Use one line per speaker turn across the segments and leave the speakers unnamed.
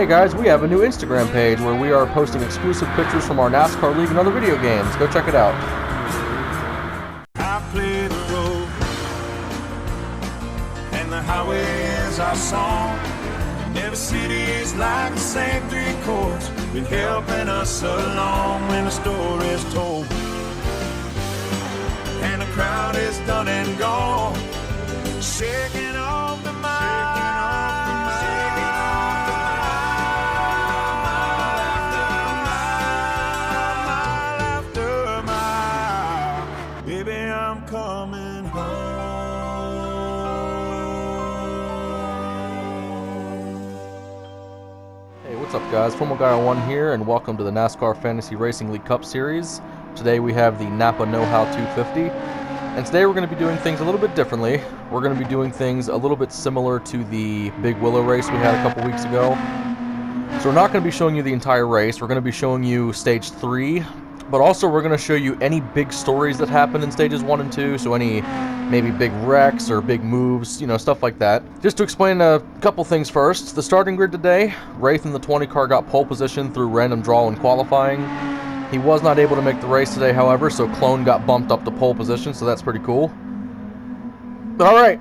Hey guys, we have a new Instagram page where we are posting exclusive pictures from our NASCAR League and other video games. Go check it out.
I play the road, and the highway is our song. Every city is like the same three chords, been helping us along when the story is told. And the crowd is done and gone, shaking off the mind. Coming home.
Hey, what's up guys? Formal Guy 1 here, and welcome to the NASCAR Fantasy Racing League Cup Series. Today we have the NAPA Know-How 250, and today we're going to be doing things a little bit differently. We're going to be doing things a little bit similar to the Big Willow race we had a couple weeks ago. So we're not going to be showing you the entire race. We're going to be showing you Stage 3, but also we're going to show you any big stories that happened in Stages 1 and 2, so any maybe big wrecks or big moves, you know, stuff like that. Just to explain a couple things first, the starting grid today, Wraith in the 20 car got pole position through random draw in qualifying. He was not able to make the race today, however, so Clone got bumped up to pole position, so that's pretty cool. But alright,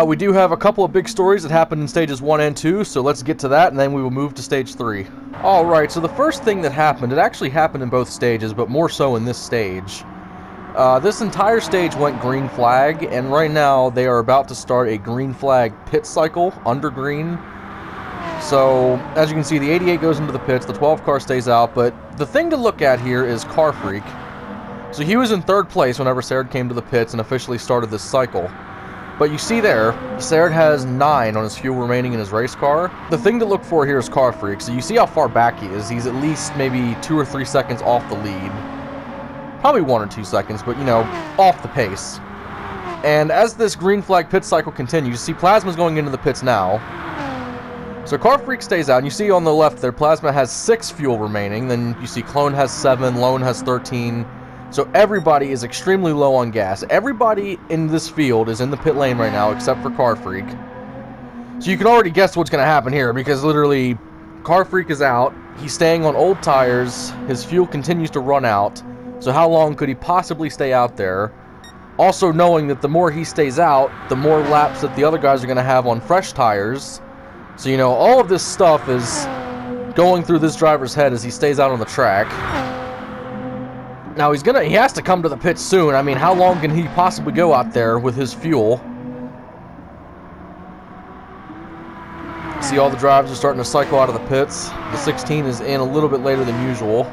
we do have a couple of big stories that happened in Stages 1 and 2, so let's get to that, and then we will move to Stage 3. Alright, so the first thing that happened, it actually happened in both stages, but more so in this stage. This entire stage went green flag, and right now they are about to start a green flag pit cycle under green. So, as you can see, the 88 goes into the pits, the 12 car stays out, but the thing to look at here is Car Freak. So he was in third place whenever Sarad came to the pits and officially started this cycle. But you see there, Sarad has 9 on his fuel remaining in his race car. The thing to look for here is Car Freak. So you see how far back he is. He's at least maybe 2 or 3 seconds off the lead. Probably 1 or 2 seconds, but you know, off the pace. And as this green flag pit cycle continues, you see Plasma's going into the pits now. So Car Freak stays out, and you see on the left there, Plasma has 6 fuel remaining. Then you see Clone has 7, Lone has 13. So everybody is extremely low on gas. Everybody in this field is in the pit lane right now except for Car Freak. So you can already guess what's going to happen here, because literally Car Freak is out. He's staying on old tires. His fuel continues to run out. So how long could he possibly stay out there? Also knowing that the more he stays out, the more laps that the other guys are going to have on fresh tires. So you know, all of this stuff is going through this driver's head as he stays out on the track. Now he has to come to the pits soon. I mean, how long can he possibly go out there with his fuel? See, all the drivers are starting to cycle out of the pits. The 16 is in a little bit later than usual.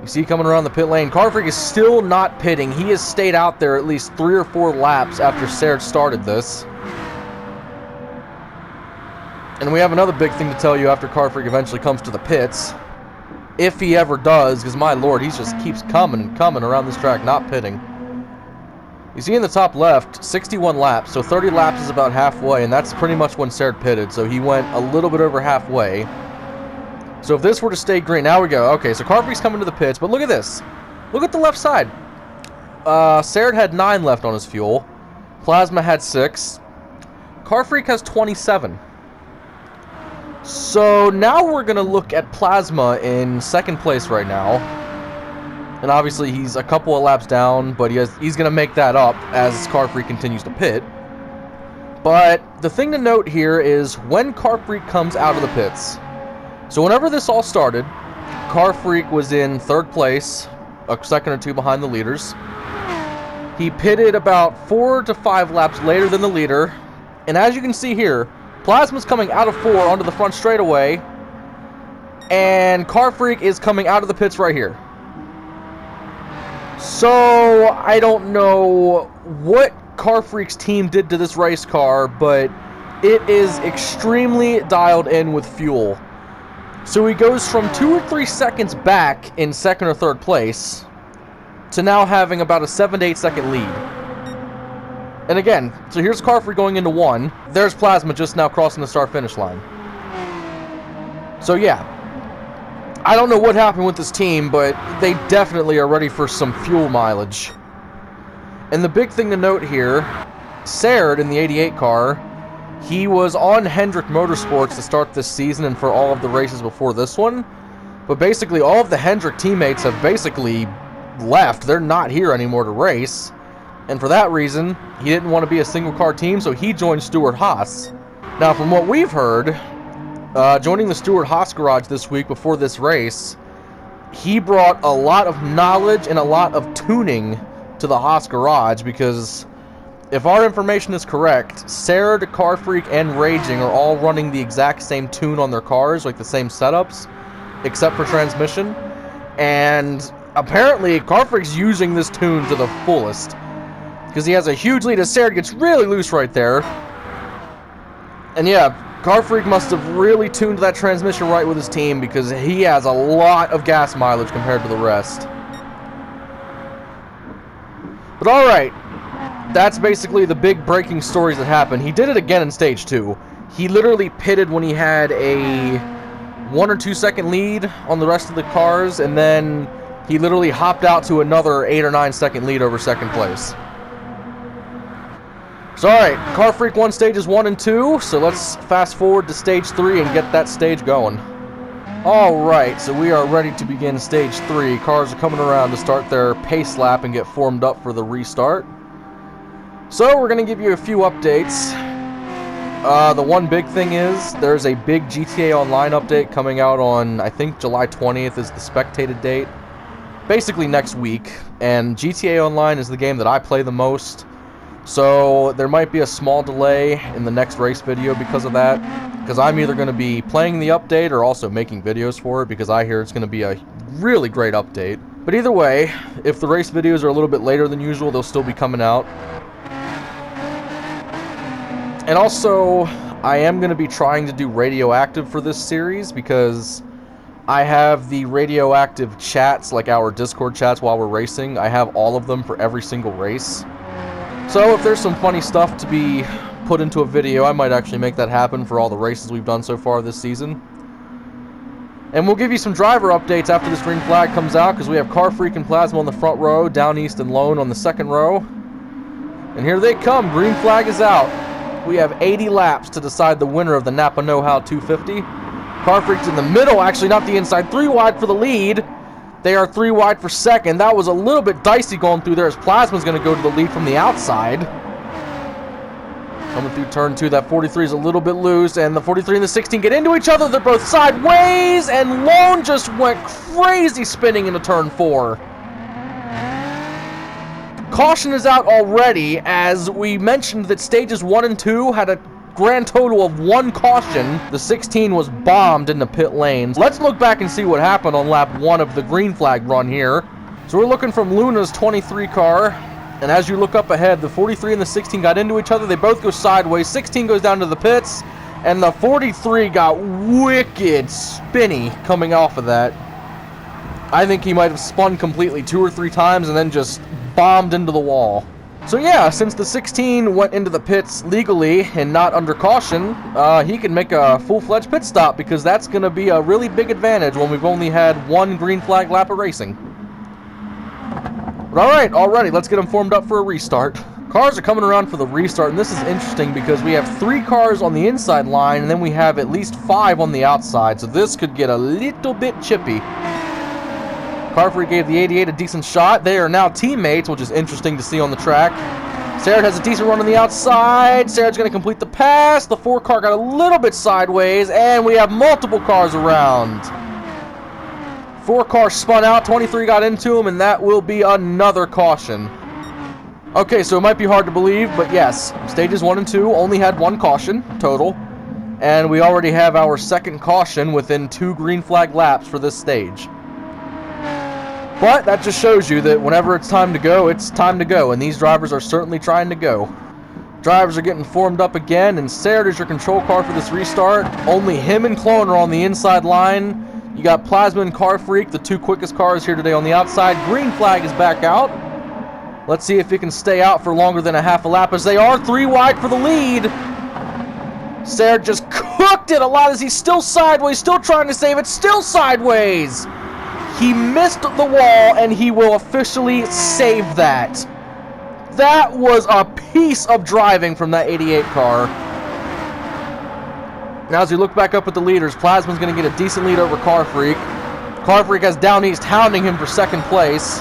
You see coming around the pit lane, Car Freak is still not pitting. He has stayed out there at least 3 or 4 laps after Sarad started this. And we have another big thing to tell you after Car Freak eventually comes to the pits. If he ever does, because my lord, he just keeps coming and coming around this track, not pitting. You see in the top left, 61 laps, so 30 laps is about halfway, and that's pretty much when Sarad pitted, so he went a little bit over halfway. So if this were to stay green, now we go. Okay, so Car Freak's coming to the pits, but look at this. Look at the left side. Sarad had 9 left on his fuel. Plasma had 6. Car Freak has 27. So now we're going to look at Plasma in second place right now. And obviously he's a couple of laps down, but he's going to make that up as Car Freak continues to pit. But the thing to note here is when Car Freak comes out of the pits. So whenever this all started, Car Freak was in third place, a second or 2 behind the leaders. He pitted about 4 to 5 laps later than the leader. And as you can see here, Plasma's coming out of 4 onto the front straightaway, and Car Freak is coming out of the pits right here. So, I don't know what Car Freak's team did to this race car, but it is extremely dialed in with fuel. So he goes from 2 or 3 seconds back in second or third place to now having about a 7 to 8 second lead. And again, so here's Car Freak going into 1. There's Plasma just now crossing the start-finish line. So yeah, I don't know what happened with this team, but they definitely are ready for some fuel mileage. And the big thing to note here, Sarad in the 88 car He was on Hendrick Motorsports to start this season and for all of the races before this one. But basically, all of the Hendrick teammates have basically left. They're not here anymore to race. And for that reason, he didn't want to be a single-car team, so he joined Stewart-Haas. Now, from what we've heard, joining the Stewart-Haas garage this week before this race, he brought a lot of knowledge and a lot of tuning to the Haas garage, because if our information is correct, Sarad, Car Freak, and Raging are all running the exact same tune on their cars, like the same setups, except for transmission. And apparently, Car Freak's using this tune to the fullest, because he has a huge lead as Sarad gets really loose right there. And yeah, Car Freak must have really tuned that transmission right with his team, because he has a lot of gas mileage compared to the rest. But alright, that's basically the big breaking stories that happened. He did it again in Stage 2. He literally pitted when he had a 1 or 2 second lead on the rest of the cars, and then he literally hopped out to another 8 or 9 second lead over second place. So alright, Car Freak won stages 1 and 2, so let's fast forward to stage 3 and get that stage going. Alright, so we are ready to begin stage 3. Cars are coming around to start their pace lap and get formed up for the restart. So we're going to give you a few updates. The one big thing is, there's a big GTA Online update coming out on, I think July 20th is the spectated date. Basically next week, and GTA Online is the game that I play the most. So there might be a small delay in the next race video because of that, because I'm either going to be playing the update or also making videos for it, because I hear it's going to be a really great update. But either way, if the race videos are a little bit later than usual, they'll still be coming out. And also, I am going to be trying to do radioactive for this series, because I have the radioactive chats, like our Discord chats while we're racing. I have all of them for every single race. So if there's some funny stuff to be put into a video, I might actually make that happen for all the races we've done so far this season. And we'll give you some driver updates after this green flag comes out, because we have Car Freak and Plasma on the front row, Down East and Lone on the second row. And here they come, green flag is out. We have 80 laps to decide the winner of the NAPA Know-How 250. Car Freak's in the middle, actually not the inside, 3 wide for the lead. They are 3 wide for second. That was a little bit dicey going through there, as Plasma's going to go to the lead from the outside. Coming through turn 2, that 43 is a little bit loose, and the 43 and the 16 get into each other. They're both sideways, and Lone just went crazy spinning into turn 4. Caution is out already, as we mentioned that stages 1 and 2 had a grand total of 1 caution. The 16 was bombed in the pit lanes. Let's look back and see what happened on lap 1 of the green flag run here. So we're looking from Luna's 23 car, and as you look up ahead, the 43 and the 16 got into each other. They both go sideways. 16 goes down to the pits, and the 43 got wicked spinny coming off of that. I think he might have spun completely 2 or 3 times and then just bombed into the wall. So yeah, since the 16 went into the pits legally and not under caution, he can make a full-fledged pit stop, because that's going to be a really big advantage when we've only had 1 green flag lap of racing. But alright, already, let's get them formed up for a restart. Cars are coming around for the restart, and this is interesting because we have 3 cars on the inside line, and then we have at least 5 on the outside, so this could get a little bit chippy. Car Freak gave the 88 a decent shot. They are now teammates, which is interesting to see on the track. Sarad has a decent run on the outside. Sarad's going to complete the pass. The 4 car got a little bit sideways, and we have multiple cars around. 4 cars spun out. 23 got into him, and that will be another caution. Okay, so it might be hard to believe, but yes, stages 1 and 2 only had 1 caution total, and we already have our second caution within 2 green flag laps for this stage. But that just shows you that whenever it's time to go, and these drivers are certainly trying to go. Drivers are getting formed up again, and Sarad is your control car for this restart. Only him and Clone are on the inside line. You got Plasma and Car Freak, the 2 quickest cars here today on the outside. Green flag is back out. Let's see if he can stay out for longer than a half a lap, as they are 3 wide for the lead. Sarad just cooked it a lot, as he's still sideways, still trying to save it, still sideways. He missed the wall, and he will officially save that. That was a piece of driving from that 88 car. Now as we look back up at the leaders, Plasma's going to get a decent lead over Car Freak. Car Freak has Down East hounding him for second place.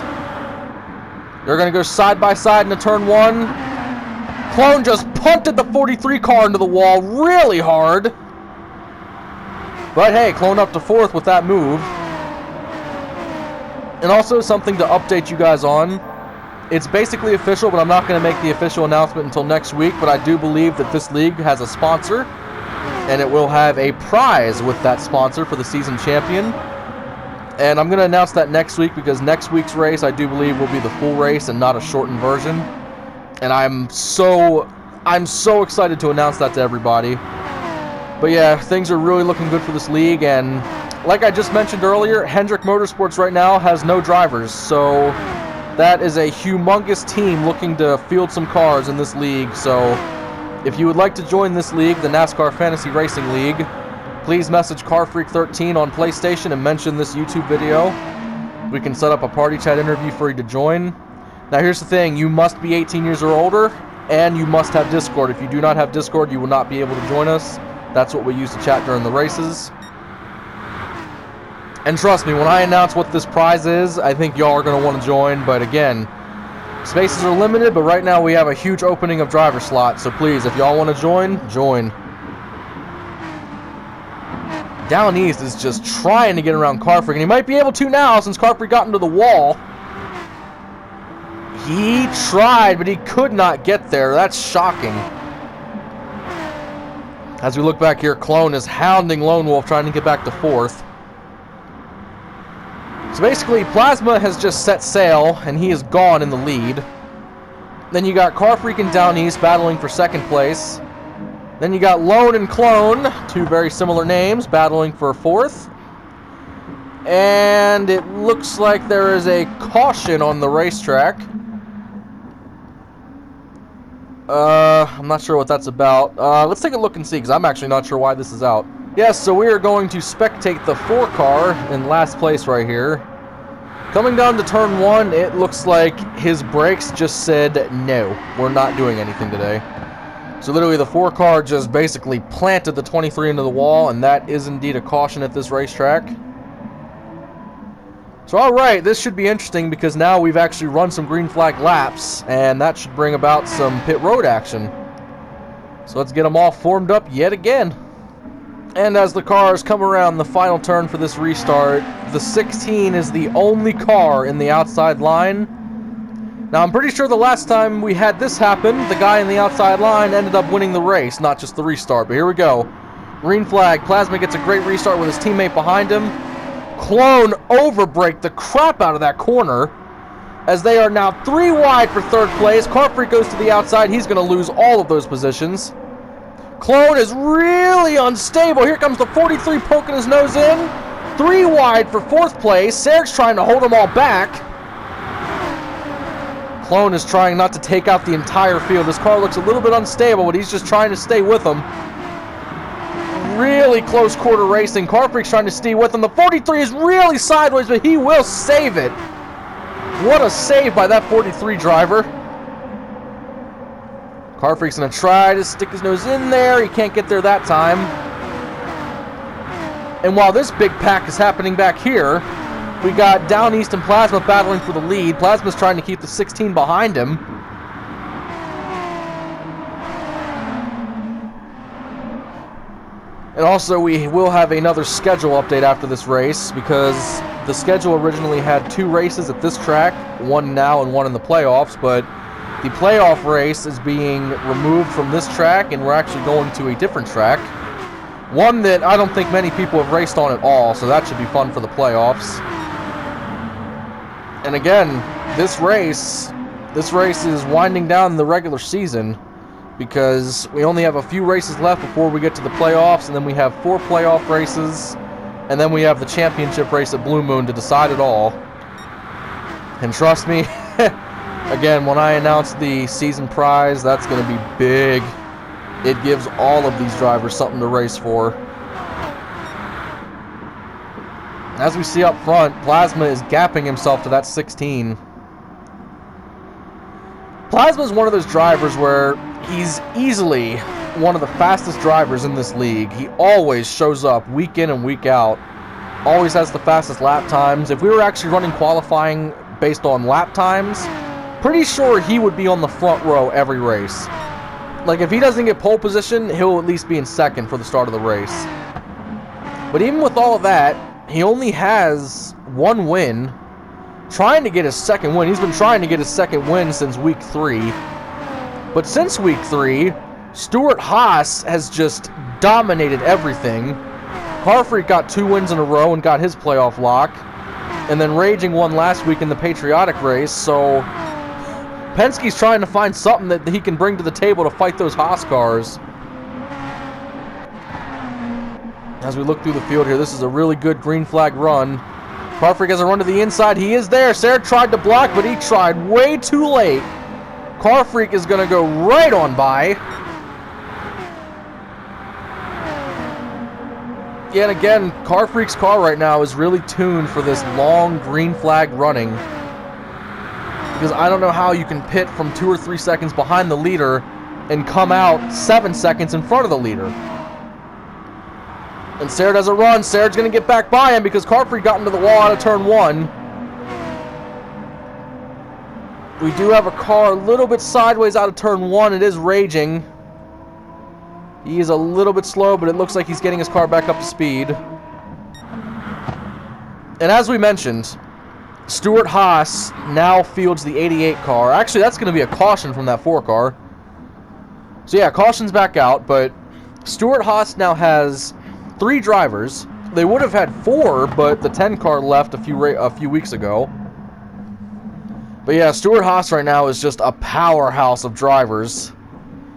They're going to go side by side into turn 1. Clone just punted the 43 car into the wall really hard. But hey, Clone up to 4th with that move. And also something to update you guys on. It's basically official, but I'm not going to make the official announcement until next week. But I do believe that this league has a sponsor, and it will have a prize with that sponsor for the season champion. And I'm going to announce that next week, because next week's race I do believe will be the full race and not a shortened version. And I'm so excited to announce that to everybody. But yeah, things are really looking good for this league, and like I just mentioned earlier, Hendrick Motorsports right now has no drivers, so that is a humongous team looking to field some cars in this league. So if you would like to join this league, the NASCAR Fantasy Racing League, please message CarFreak13 on PlayStation and mention this YouTube video. We can set up a party chat interview for you to join. Now here's the thing, you must be 18 years or older, and you must have Discord. If you do not have Discord, you will not be able to join us. That's what we use to chat during the races. And trust me, when I announce what this prize is, I think y'all are going to want to join. But again, spaces are limited, but right now we have a huge opening of driver slots. So please, if y'all want to join, join. Down East is just trying to get around Car Freak, and he might be able to now since Car Freak got into the wall. He tried, but he could not get there. That's shocking. As we look back here, Clone is hounding Lone Wolf, trying to get back to 4th. So basically, Plasma has just set sail, and he is gone in the lead. Then you got Car Freak and Down East battling for 2nd place. Then you got Lone and Clone, 2 very similar names, battling for 4th. And it looks like there is a caution on the racetrack. I'm not sure what that's about. Let's take a look and see, because I'm actually not sure why this is out. Yes, so we are going to spectate the 4 car in last place right here. Coming down to turn 1, it looks like his brakes just said, no, we're not doing anything today. So literally the 4 car just basically planted the 23 into the wall, and that is indeed a caution at this racetrack. So alright, this should be interesting, because now we've actually run some green flag laps, and that should bring about some pit road action. So let's get them all formed up yet again. And as the cars come around the final turn for this restart, the 16 is the only car in the outside line. Now I'm pretty sure the last time we had this happen, the guy in the outside line ended up winning the race, not just the restart. But here we go. Green flag. Plasma gets a great restart with his teammate behind him. Clone overbraked the crap out of that corner, as they are now 3 wide for 3rd place. Car Freak goes to the outside. He's going to lose all of those positions. Clone is really unstable. Here comes the 43 poking his nose in. 3 wide for 4th place. Serg's trying to hold them all back. Clone is trying not to take out the entire field. This car looks a little bit unstable, but he's just trying to stay with them. Really close quarter racing. Car Freak's trying to stay with him. The 43 is really sideways, but he will save it. What a save by that 43 driver. Car Freak's going to try to stick his nose in there. He can't get there that time. And while this big pack is happening back here, we got Down East and Plasma battling for the lead. Plasma's trying to keep the 16 behind him. And also, we will have another schedule update after this race, because the schedule originally had 2 races at this track, 1 now and 1 in the playoffs, but the playoff race is being removed from this track, and we're actually going to a different track. One that I don't think many people have raced on at all, so that should be fun for the playoffs. And again, this race is winding down the regular season, because we only have a few races left before we get to the playoffs, and then we have 4 playoff races, and then we have the championship race at Blue Moon to decide it all. And trust me, again, when I announce the season prize, that's going to be big. It gives all of these drivers something to race for. As we see up front, Plasma is gapping himself to that 16. Plasma is one of those drivers where he's easily one of the fastest drivers in this league. He always shows up week in and week out. Always has the fastest lap times. If we were actually running qualifying based on lap times, pretty sure he would be on the front row every race. Like, if he doesn't get pole position, he'll at least be in second for the start of the race. But even with all of that, he only has one win. Trying to get his second win. He's been trying to get his second win since week 3. But since week 3, Stuart Haas has just dominated everything. Car Freak got 2 wins in a row and got his playoff lock. And then Raging won last week in the Patriotic race, so Penske's trying to find something that he can bring to the table to fight those Haas cars. As we look through the field here, this is a really good green flag run. Car Freak has a run to the inside. He is there. Sarah tried to block, but he tried way too late. Car Freak is going to go right on by. Yeah, and again, Car Freak's car right now is really tuned for this long green flag running. Because I don't know how you can pit from 2 or 3 seconds behind the leader and come out 7 seconds in front of the leader. And Sarah does a run. Sarah's going to get back by him because Car Freak got into the wall out of turn 1. We do have a car a little bit sideways out of turn 1. It is Raging. He is a little bit slow, but it looks like he's getting his car back up to speed. And as we mentioned, Stuart Haas now fields the 88 car. Actually, that's going to be a caution from that 4 car. So yeah, caution's back out, but Stuart Haas now has 3 drivers. They would have had 4, but the 10 car left a few weeks ago. But yeah, Stuart Haas right now is just a powerhouse of drivers.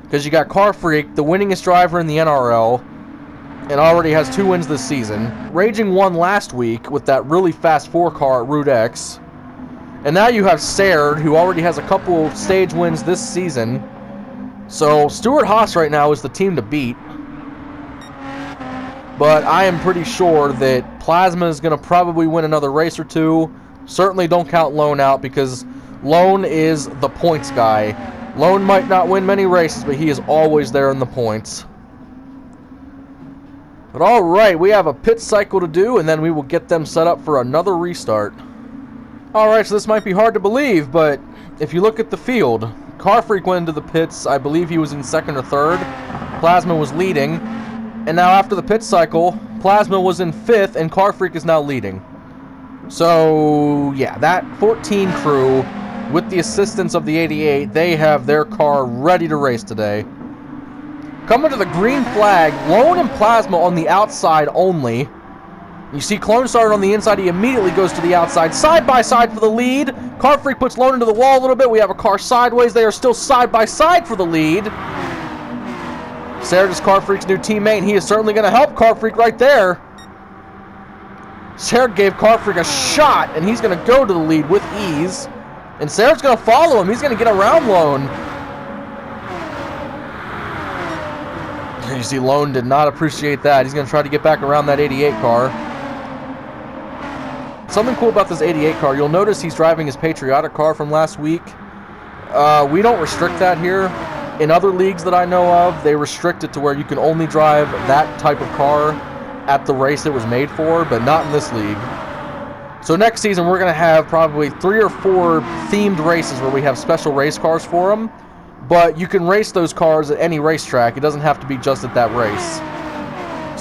Because you got Car Freak, the winningest driver in the NRL, and already has 2 wins this season. Raging won last week with that really fast 4 car at Route X. And now you have Saird, who already has a couple stage wins this season. So Stuart Haas right now is the team to beat. But I am pretty sure that Plasma is going to probably win another race or 2. Certainly don't count Lone out because Lone is the points guy. Lone might not win many races, but he is always there in the points. But alright, we have a pit cycle to do, and then we will get them set up for another restart. Alright, so this might be hard to believe, but if you look at the field, Car Freak went into the pits. I believe he was in 2nd or 3rd. Plasma was leading. And now after the pit cycle, Plasma was in 5th, and Car Freak is now leading. So, yeah, that 14 crew, with the assistance of the 88, they have their car ready to race today. Coming to the green flag, Lone and Plasma on the outside only. You see Clone started on the inside, he immediately goes to the outside. Side by side for the lead. Car Freak puts Lone into the wall a little bit. We have a car sideways. They are still side by side for the lead. Sarah is Car Freak's new teammate, and he is certainly going to help Car Freak right there. Sarah gave Car Freak a shot, and he's going to go to the lead with ease. And Sarah's going to follow him. He's going to get around Lone. You see, Lone did not appreciate that. He's going to try to get back around that 88 car. Something cool about this 88 car, you'll notice he's driving his Patriotic car from last week. We don't restrict that here. In other leagues that I know of, they restrict it to where you can only drive that type of car at the race it was made for, but not in this league. So next season, we're going to have probably 3 or 4 themed races where we have special race cars for them. But you can race those cars at any racetrack. It doesn't have to be just at that race.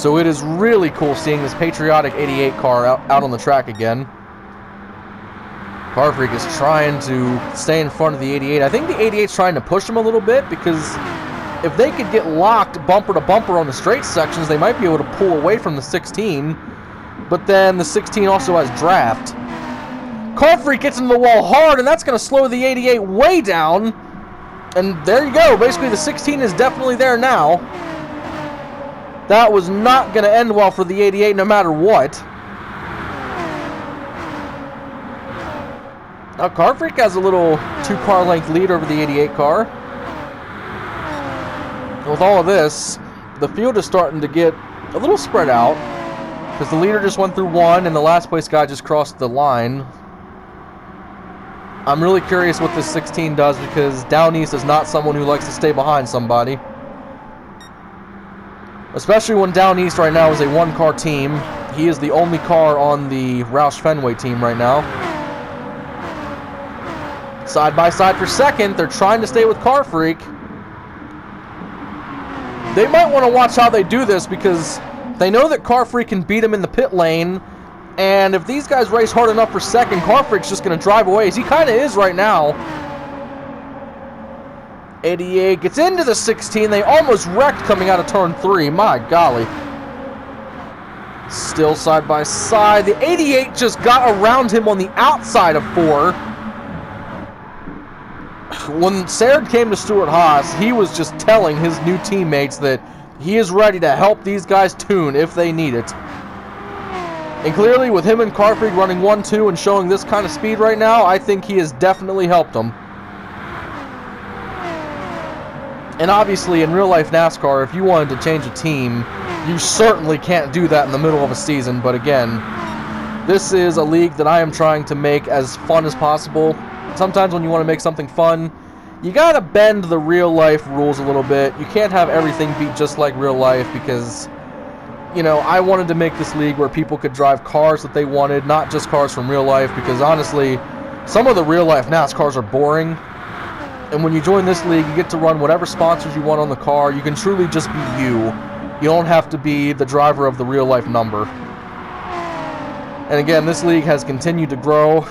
So it is really cool seeing this Patriotic 88 car out on the track again. Car Freak is trying to stay in front of the 88. I think the 88's trying to push him a little bit because if they could get locked bumper to bumper on the straight sections, they might be able to pull away from the 16. But then the 16 also has draft. Car Freak gets into the wall hard, and that's going to slow the 88 way down. And there you go. Basically, the 16 is definitely there now. That was not going to end well for the 88 no matter what. Now, Car Freak has a little 2-car length lead over the 88 car. And with all of this, the field is starting to get a little spread out because the leader just went through 1 and the last place guy just crossed the line. I'm really curious what this 16 does because down east is not someone who likes to stay behind somebody. Especially when down east right now is a one-car team. He is the only car on the Roush Fenway team right now. Side by side for second. They're trying to stay with Car Freak. They might want to watch how they do this because they know that Car Freak can beat him in the pit lane. And if these guys race hard enough for second, Car Freak's just going to drive away, as he kind of is right now. 88 gets into the 16. They almost wrecked coming out of turn 3. My golly. Still side by side. The 88 just got around him on the outside of 4. When Sarad came to Stewart-Haas, he was just telling his new teammates that he is ready to help these guys tune if they need it. And clearly, with him and Car Freak running 1-2 and showing this kind of speed right now, I think he has definitely helped them. And obviously, in real-life NASCAR, if you wanted to change a team, you certainly can't do that in the middle of a season. But again, this is a league that I am trying to make as fun as possible. Sometimes when you want to make something fun, you gotta bend the real-life rules a little bit. You can't have everything be just like real life because, you know, I wanted to make this league where people could drive cars that they wanted, not just cars from real life, because honestly, some of the real-life NASCARs are boring. And when you join this league, you get to run whatever sponsors you want on the car. You can truly just be you. You don't have to be the driver of the real-life number. And again, this league has continued to grow,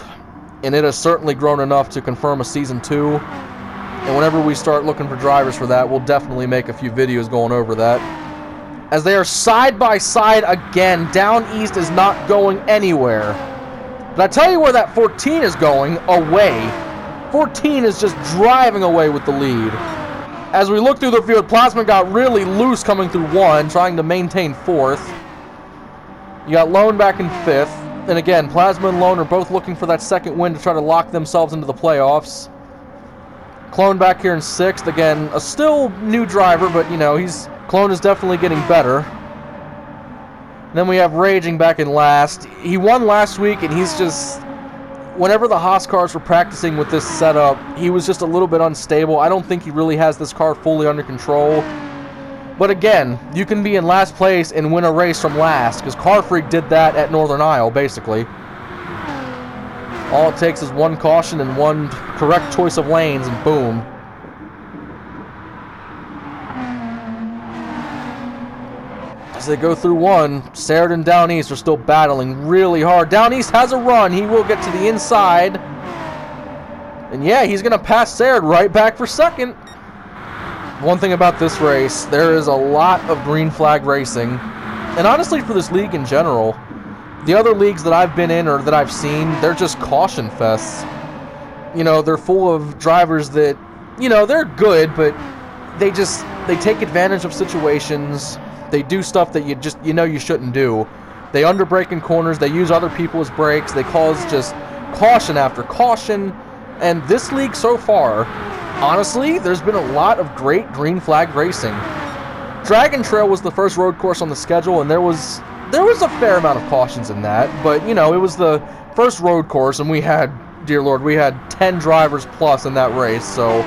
and it has certainly grown enough to confirm a Season 2. And whenever we start looking for drivers for that, we'll definitely make a few videos going over that. As they are side by side again, down east is not going anywhere. But I tell you where that 14 is going, away. 14 is just driving away with the lead. As we look through the field, Plasma got really loose coming through 1, trying to maintain 4th. You got Lone back in 5th. And again, Plasma and Lone are both looking for that second win to try to lock themselves into the playoffs. Clone back here in 6th. Again, a still new driver, but you know, Clone is definitely getting better. And then we have Raging back in last. He won last week, and he's just... Whenever the Haas cars were practicing with this setup, he was just a little bit unstable. I don't think he really has this car fully under control. But again, you can be in last place and win a race from last, because Car Freak did that at Northern Isle, basically. All it takes is one caution and one correct choice of lanes, and boom. As they go through 1, Sarad and Down East are still battling really hard. Down East has a run. He will get to the inside. And yeah, he's going to pass Sarad right back for second. One thing about this race, there is a lot of green flag racing. And honestly, for this league in general, the other leagues that I've been in or that I've seen, they're just caution fests. You know, they're full of drivers that, you know, they're good, but they take advantage of situations. They do stuff that you know you shouldn't do. They underbrake in corners. They use other people as brakes. They cause just caution after caution. And this league so far, honestly, there's been a lot of great green flag racing. Dragon Trail was the first road course on the schedule, and there was a fair amount of cautions in that. But, you know, it was the first road course, and we had, dear Lord, we had 10 drivers plus in that race. So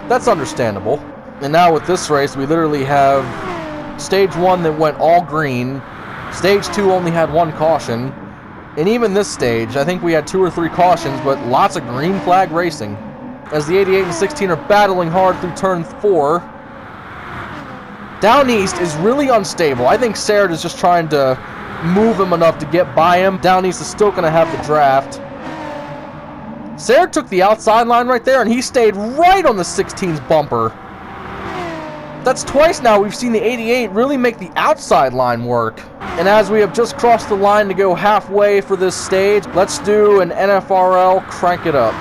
that's understandable. And now with this race, we literally have... Stage 1 that went all green. Stage 2 only had 1 caution. And even this stage, I think we had 2 or 3 cautions, but lots of green flag racing. As the 88 and 16 are battling hard through turn 4. Down East is really unstable. I think Sarad is just trying to move him enough to get by him. Down East is still going to have the draft. Sarad took the outside line right there, and he stayed right on the 16's bumper. That's twice now we've seen the 88 really make the outside line work. And as we have just crossed the line to go halfway for this stage, let's do an NFRL Crank It Up.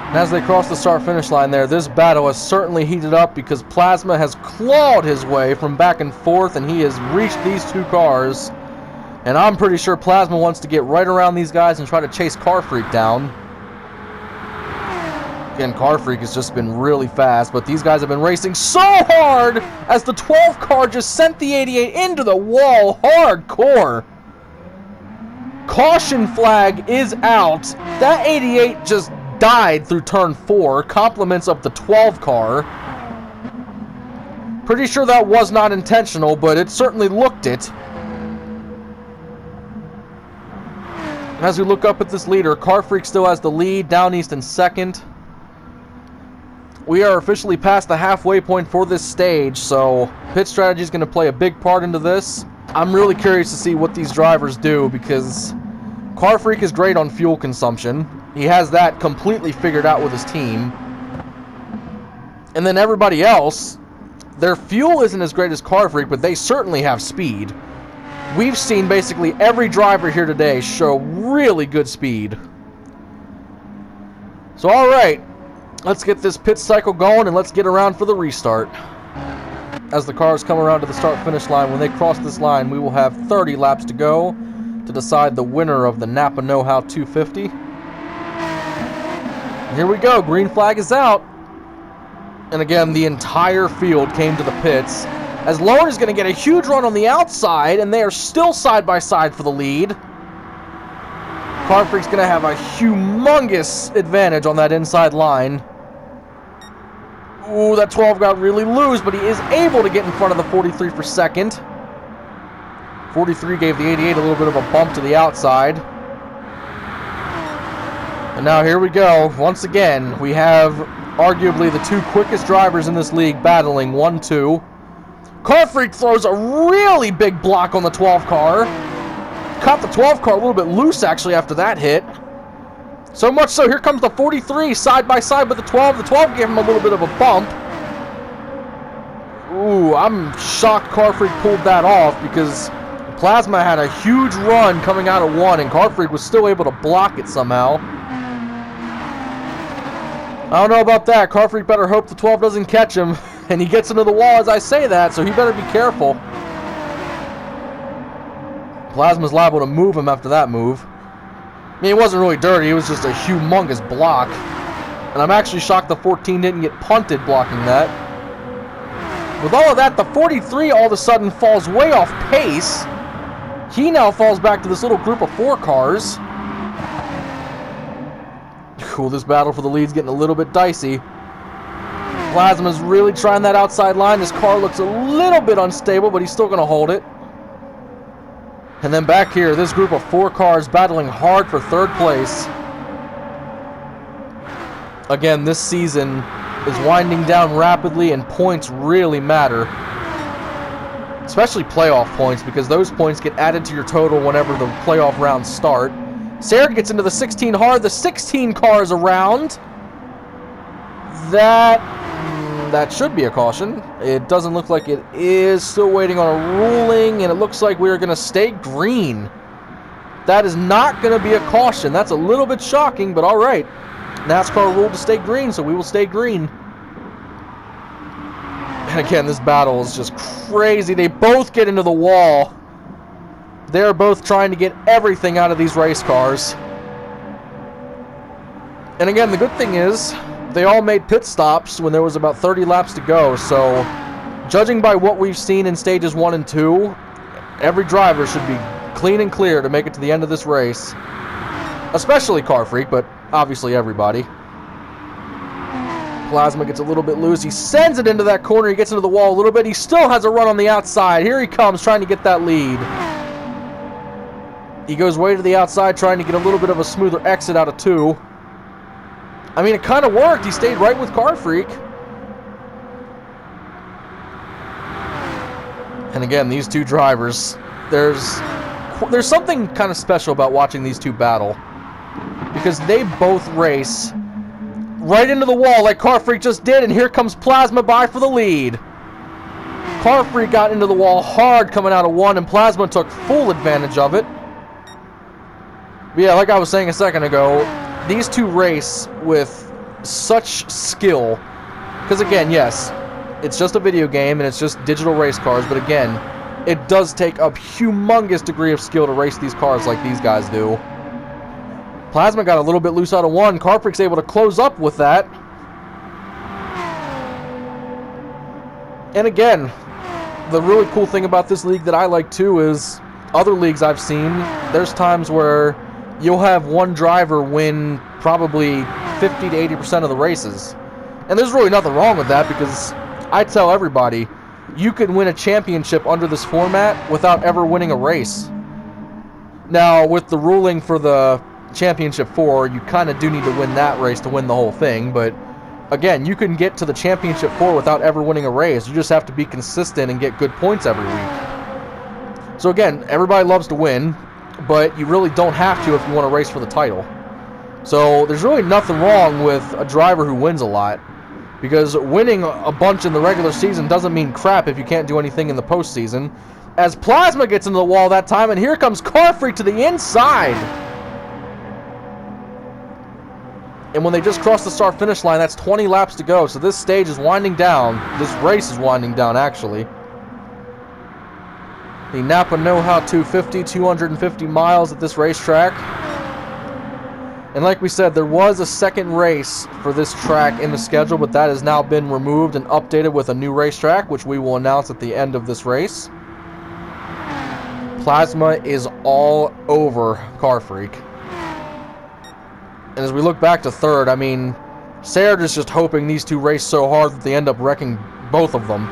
And as they cross the start-finish line there, this battle has certainly heated up because Plasma has clawed his way from back and forth, and he has reached these two cars. And I'm pretty sure Plasma wants to get right around these guys and try to chase Car Freak down. Again, Car Freak has just been really fast, but these guys have been racing so hard as the 12 car just sent the 88 into the wall hardcore. Caution flag is out. That 88 just died through turn 4, compliments of the 12 car. Pretty sure that was not intentional, but it certainly looked it. As we look up at this leader, Car Freak still has the lead, Down East in second. We are officially past the halfway point for this stage, so pit strategy is going to play a big part into this. I'm really curious to see what these drivers do because Car Freak is great on fuel consumption. He has that completely figured out with his team. And then everybody else, their fuel isn't as great as Car Freak, but they certainly have speed. We've seen basically every driver here today show really good speed. So alright, let's get this pit cycle going and let's get around for the restart. As the cars come around to the start-finish line, when they cross this line, we will have 30 laps to go to decide the winner of the NAPA Know-How 250. Here we go, green flag is out. And again, the entire field came to the pits, as Lone is going to get a huge run on the outside, and they are still side by side for the lead. Car Freak's going to have a humongous advantage on that inside line. Ooh, that 12 got really loose, but he is able to get in front of the 43 for second. 43 gave the 88 a little bit of a bump to the outside. And now here we go. Once again, we have arguably the two quickest drivers in this league battling 1-2. Car Freak throws a really big block on the 12 car. Caught the 12 car a little bit loose actually after that hit. So much so, here comes the 43 side by side with the 12. The 12 gave him a little bit of a bump. Ooh, I'm shocked Car Freak pulled that off because Plasma had a huge run coming out of 1 and Car Freak was still able to block it somehow. I don't know about that. Car Freak better hope the 12 doesn't catch him and he gets into the wall as I say that, so he better be careful. Plasma's liable to move him after that move. I mean, it wasn't really dirty, it was just a humongous block. And I'm actually shocked the 14 didn't get punted blocking that. With all of that, the 43 all of a sudden falls way off pace. He now falls back to this little group of 4 cars. Cool, this battle for the lead's getting a little bit dicey. Plasma's really trying that outside line. This car looks a little bit unstable, but he's still going to hold it. And then back here, this group of 4 cars battling hard for 3rd place. Again, this season is winding down rapidly, and points really matter. Especially playoff points, because those points get added to your total whenever the playoff rounds start. Sarah gets into the 16 hard. The 16 cars around. That should be a caution. It doesn't look like it is. Still waiting on a ruling, and it looks like we are going to stay green. That is not going to be a caution. That's a little bit shocking, but all right. NASCAR ruled to stay green, so we will stay green. And again, this battle is just crazy. They both get into the wall. They're both trying to get everything out of these race cars. And again, the good thing is, they all made pit stops when there was about 30 laps to go, so judging by what we've seen in stages 1 and 2, every driver should be clean and clear to make it to the end of this race. Especially Car Freak, but obviously everybody. Plasma gets a little bit loose. He sends it into that corner. He gets into the wall a little bit. He still has a run on the outside. Here he comes trying to get that lead. He goes way to the outside trying to get a little bit of a smoother exit out of 2. I mean, it kind of worked. He stayed right with Car Freak. And again, these two drivers, there's something kind of special about watching these two battle. Because they both race right into the wall like Car Freak just did, and here comes Plasma by for the lead. Car Freak got into the wall hard coming out of 1, and Plasma took full advantage of it. But yeah, like I was saying a second ago, these two race with such skill. Because again, yes, it's just a video game and it's just digital race cars, but again, it does take a humongous degree of skill to race these cars like these guys do. Plasma got a little bit loose out of one. Car Freak's able to close up with that. And again, the really cool thing about this league that I like too is other leagues I've seen, there's times where you'll have one driver win probably 50 to 80% of the races. And there's really nothing wrong with that, because I tell everybody, you can win a championship under this format without ever winning a race. Now, with the ruling for the Championship 4, you kind of do need to win that race to win the whole thing, but again, you can get to the Championship 4 without ever winning a race. You just have to be consistent and get good points every week. So again, everybody loves to win, but you really don't have to if you want to race for the title. So there's really nothing wrong with a driver who wins a lot, because winning a bunch in the regular season doesn't mean crap if you can't do anything in the postseason. As Plasma gets into the wall that time, and here comes Car Freak to the inside. And when they just cross the start-finish line, that's 20 laps to go. So this stage is winding down. This race is winding down, actually. The NAPA Know-How 250, 250 miles at this racetrack. And like we said, there was a second race for this track in the schedule, but that has now been removed and updated with a new racetrack, which we will announce at the end of this race. Plasma is all over Car Freak. And as we look back to third, I mean, Sarah is just hoping these two race so hard that they end up wrecking both of them.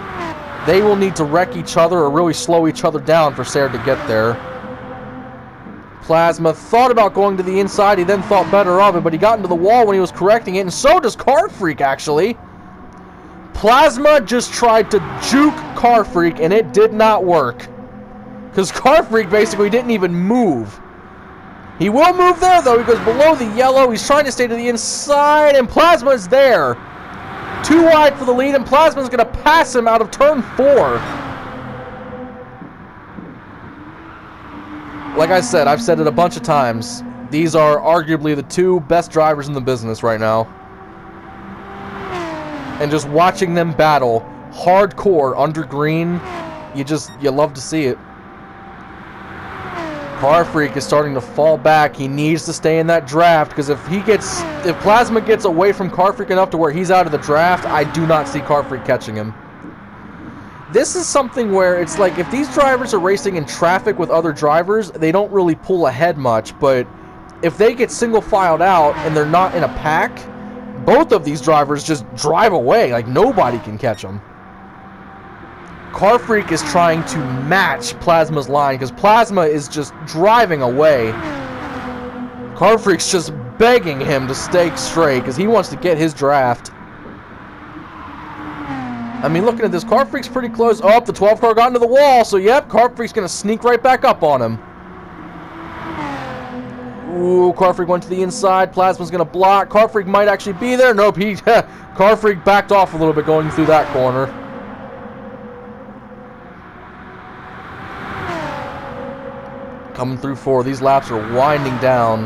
They will need to wreck each other or really slow each other down for Sarah to get there. Plasma thought about going to the inside. He then thought better of it, but he got into the wall when he was correcting it, and so does Car Freak, actually. Plasma just tried to juke Car Freak, and it did not work. Because Car Freak basically didn't even move. He will move there, though. He goes below the yellow. He's trying to stay to the inside, and Plasma is there. Too wide for the lead, and Plasma's going to pass him out of turn 4. Like I said, I've said it a bunch of times. These are arguably the two best drivers in the business right now. And just watching them battle hardcore under green, you love to see it. Car Freak is starting to fall back. He needs to stay in that draft, because if Plasma gets away from Car Freak enough to where he's out of the draft, I do not see Car Freak catching him. This is something where it's like, if these drivers are racing in traffic with other drivers, they don't really pull ahead much, but if they get single filed out and they're not in a pack, both of these drivers just drive away. Like, nobody can catch them. Car Freak is trying to match Plasma's line, because Plasma is just driving away. Car Freak's just begging him to stay straight, because he wants to get his draft. I mean, looking at this, Car Freak's pretty close. Oh, the 12 car got into the wall, so yep, Car Freak's going to sneak right back up on him. Ooh, Car Freak went to the inside. Plasma's going to block. Car Freak might actually be there. Nope, Car Freak backed off a little bit going through that corner. Coming through 4. These laps are winding down.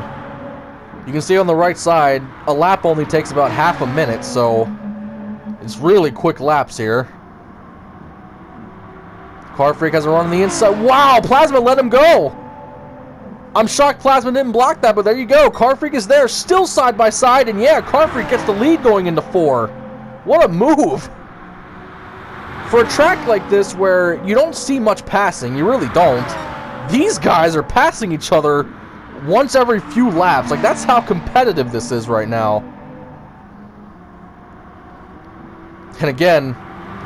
You can see on the right side, a lap only takes about half a minute, so it's really quick laps here. Car Freak has a run on the inside. Wow, Plasma let him go. I'm shocked Plasma didn't block that, but there you go. Car Freak is there, still side by side, and yeah, Car Freak gets the lead going into 4. What a move. For a track like this where you don't see much passing, you really don't, these guys are passing each other once every few laps. Like, that's how competitive this is right now. And again,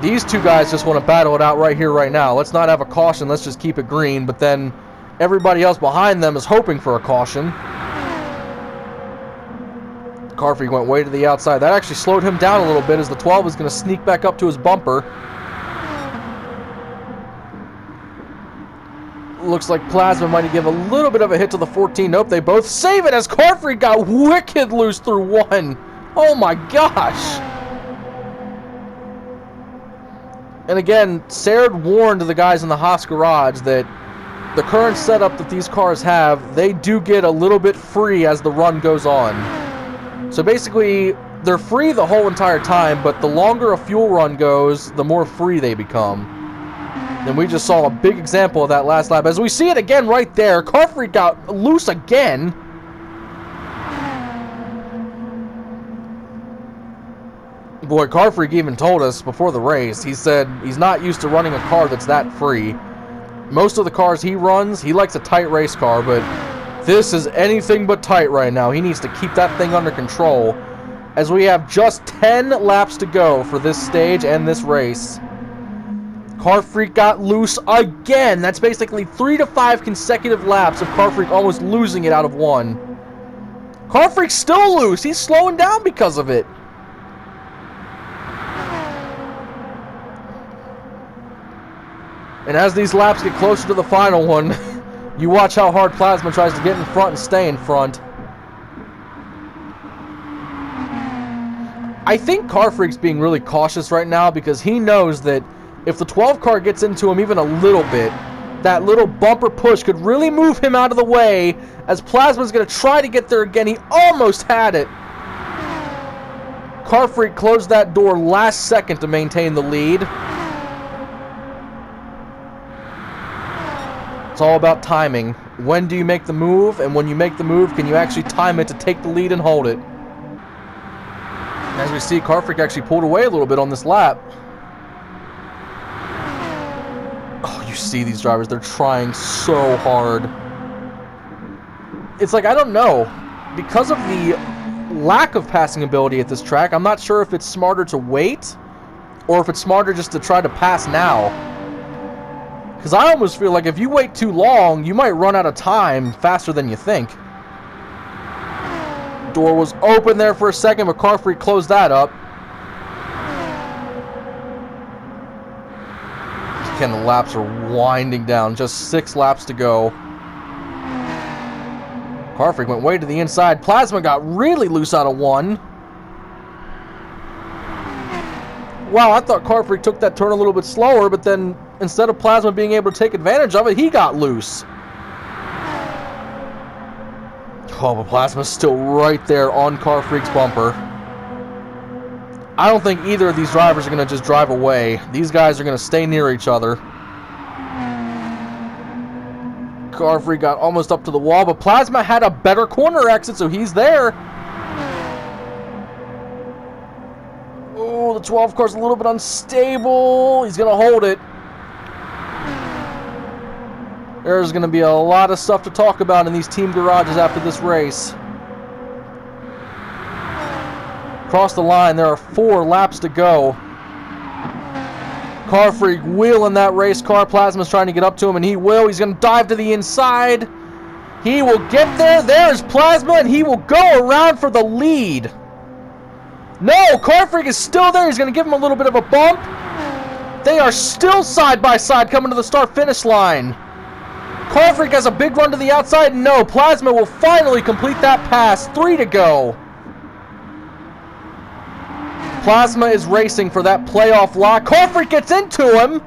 these two guys just want to battle it out right here, right now. Let's not have a caution. Let's just keep it green. But then everybody else behind them is hoping for a caution. Car Freak went way to the outside. That actually slowed him down a little bit, as the 12 is going to sneak back up to his bumper. Looks like Plasma might give a little bit of a hit to the 14. Nope, they both save it, as Car Freak got wicked loose through 1. Oh my gosh. And again, Sarah warned the guys in the Haas garage that the current setup that these cars have, they do get a little bit free as the run goes on. So basically, they're free the whole entire time, but the longer a fuel run goes, the more free they become. And we just saw a big example of that last lap. As we see it again right there, Car Freak got loose again. Boy, Car Freak even told us before the race, he said he's not used to running a car that's that free. Most of the cars he runs, he likes a tight race car, but this is anything but tight right now. He needs to keep that thing under control, as we have just 10 laps to go for this stage and this race. Car Freak got loose again. That's basically 3 to 5 consecutive laps of Car Freak almost losing it out of one. Car Freak's still loose. He's slowing down because of it. And as these laps get closer to the final one, you watch how hard Plasma tries to get in front and stay in front. I think Car Freak's being really cautious right now because he knows that if the 12 car gets into him even a little bit, that little bumper push could really move him out of the way, as Plasma's going to try to get there again. He almost had it. Car Freak closed that door last second to maintain the lead. It's all about timing. When do you make the move? And when you make the move, can you actually time it to take the lead and hold it? As we see, Car Freak actually pulled away a little bit on this lap. Oh, you see these drivers, they're trying so hard. It's like, I don't know. Because of the lack of passing ability at this track, I'm not sure if it's smarter to wait or if it's smarter just to try to pass now. Because I almost feel like if you wait too long, you might run out of time faster than you think. Door was open there for a second, but Car Freak closed that up. Again, the laps are winding down. Just 6 laps to go. Car Freak went way to the inside. Plasma got really loose out of one. Wow, I thought Car Freak took that turn a little bit slower, but then instead of Plasma being able to take advantage of it, he got loose. Oh, but Plasma's still right there on Car Freak's bumper. I don't think either of these drivers are going to just drive away. These guys are going to stay near each other. Car Freak got almost up to the wall, but Plasma had a better corner exit, so he's there. Oh, the 12 car's a little bit unstable. He's going to hold it. There's going to be a lot of stuff to talk about in these team garages after this race. Across the line, there are 4 laps to go. Car Freak wheeling that race car. Plasma's trying to get up to him, and he will. He's going to dive to the inside. He will get there. There's Plasma, and he will go around for the lead. No, Car Freak is still there. He's going to give him a little bit of a bump. They are still side by side coming to the start-finish line. Car Freak has a big run to the outside. No, Plasma will finally complete that pass. 3 to go. Plasma is racing for that playoff lock. Car Freak gets into him.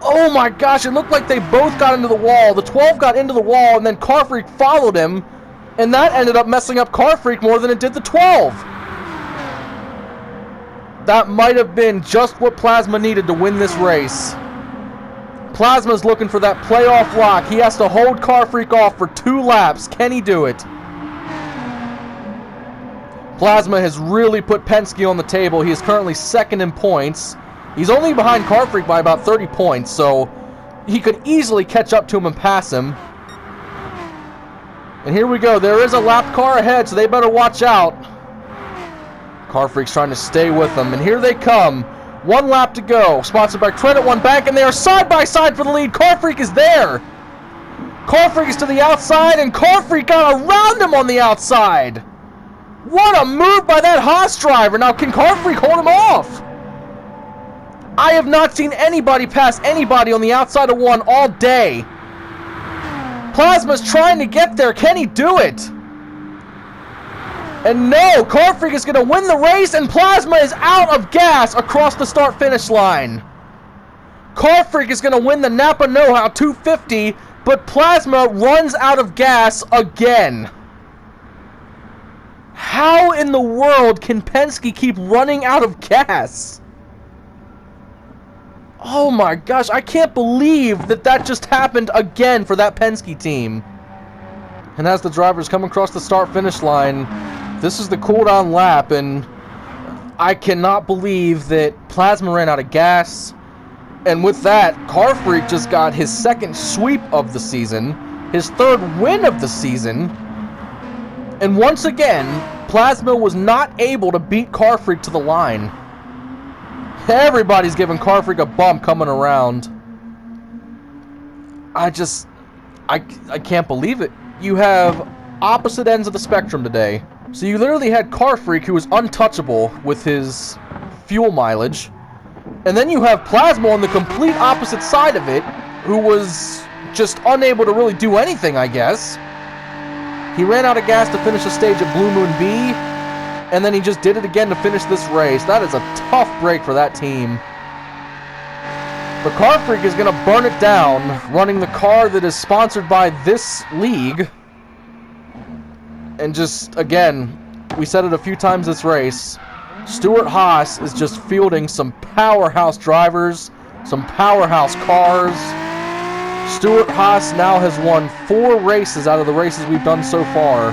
Oh my gosh, it looked like they both got into the wall. The 12 got into the wall, and then Car Freak followed him, and that ended up messing up Car Freak more than it did the 12. That might have been just what Plasma needed to win this race. Plasma's looking for that playoff lock. He has to hold Car Freak off for 2 laps. Can he do it? Plasma has really put Penske on the table. He is currently 2nd in points. He's only behind Car Freak by about 30 points, so he could easily catch up to him and pass him. And here we go. There is a lap car ahead, so they better watch out. Car Freak's trying to stay with them, and here they come. 1 lap to go. Sponsored by Credit One Bank, and they are side by side for the lead. Car Freak is there. Car Freak is to the outside, and Car Freak got around him on the outside. What a move by that Haas driver. Now, can Car Freak hold him off? I have not seen anybody pass anybody on the outside of 1 all day. Plasma's trying to get there. Can he do it? And no, Car Freak is going to win the race, and Plasma is out of gas across the start-finish line. Car Freak is going to win the NAPA Know-How 250, but Plasma runs out of gas again. How in the world can Penske keep running out of gas? Oh my gosh, I can't believe that that just happened again for that Penske team. And as the drivers come across the start-finish line, this is the cool-down lap, and I cannot believe that Plasma ran out of gas. And with that, Car Freak just got his second sweep of the season, his third win of the season. And once again, Plasma was not able to beat Car Freak to the line. Everybody's giving Car Freak a bump coming around. I can't believe it. You have opposite ends of the spectrum today. So you literally had Car Freak, who was untouchable with his fuel mileage. And then you have Plasma on the complete opposite side of it, who was just unable to really do anything, I guess. He ran out of gas to finish a stage at Blue Moon B, and then he just did it again to finish this race. That is a tough break for that team. But Car Freak is going to burn it down, running the car that is sponsored by this league. And just, again, we said it a few times this race, Stewart Haas is just fielding some powerhouse drivers, some powerhouse cars. Stewart Haas now has won 4 races out of the races we've done so far.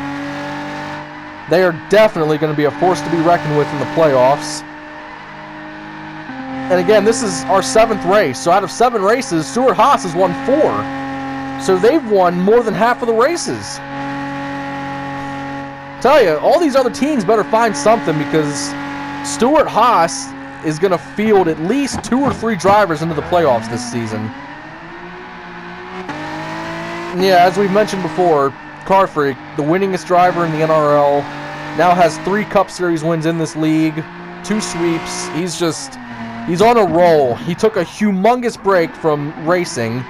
They are definitely going to be a force to be reckoned with in the playoffs. And again, this is our 7th race. So out of 7 races, Stewart Haas has won 4. So they've won more than half of the races. Tell you, all these other teams better find something, because Stewart Haas is going to field at least 2 or 3 drivers into the playoffs this season. Yeah, as we've mentioned before, Car Freak, the winningest driver in the NRL, now has 3 Cup Series wins in this league, 2 sweeps. He's on a roll. He took a humongous break from racing,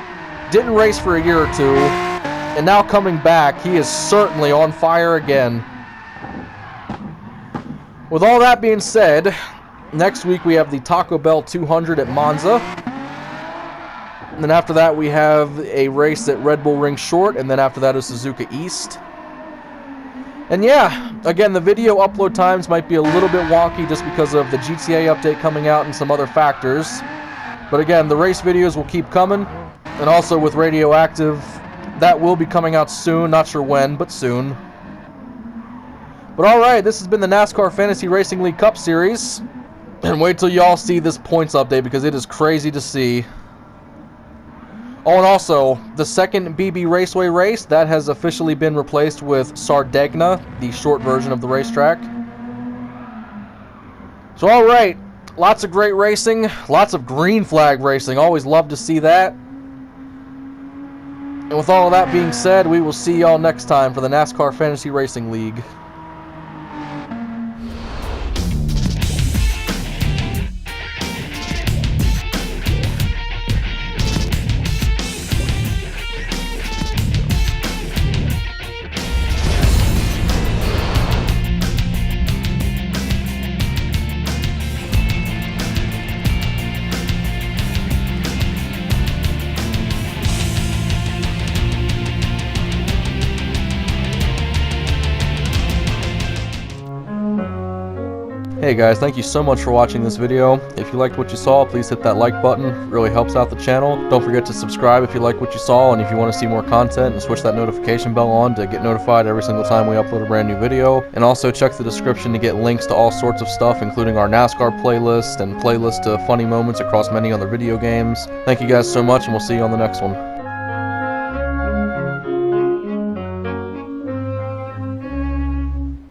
didn't race for a year or 2, and now coming back, he is certainly on fire again. With all that being said, next week we have the Taco Bell 200 at Monza. And then after that we have a race at Red Bull Ring Short, and then after that is Suzuka East. And yeah, again, the video upload times might be a little bit wonky just because of the GTA update coming out and some other factors. But again, the race videos will keep coming. And also with Radioactive, that will be coming out soon. Not sure when, but soon. But alright, this has been the NASCAR Fantasy Racing League Cup Series. And wait till y'all see this points update, because it is crazy to see. Oh, and also, the second BB Raceway race, that has officially been replaced with Sardegna, the short version of the racetrack. So alright, lots of great racing, lots of green flag racing, always love to see that. And with all of that being said, we will see y'all next time for the NASCAR Fantasy Racing League. Hey guys, thank you so much for watching this video. If you liked what you saw, please hit that like button. It really helps out the channel. Don't forget to subscribe if you like what you saw, and if you want to see more content, and switch that notification bell on to get notified every single time we upload a brand new video. And also check the description to get links to all sorts of stuff, including our NASCAR playlist and playlists to funny moments across many other video games. Thank you guys so much, and we'll see you on the next one.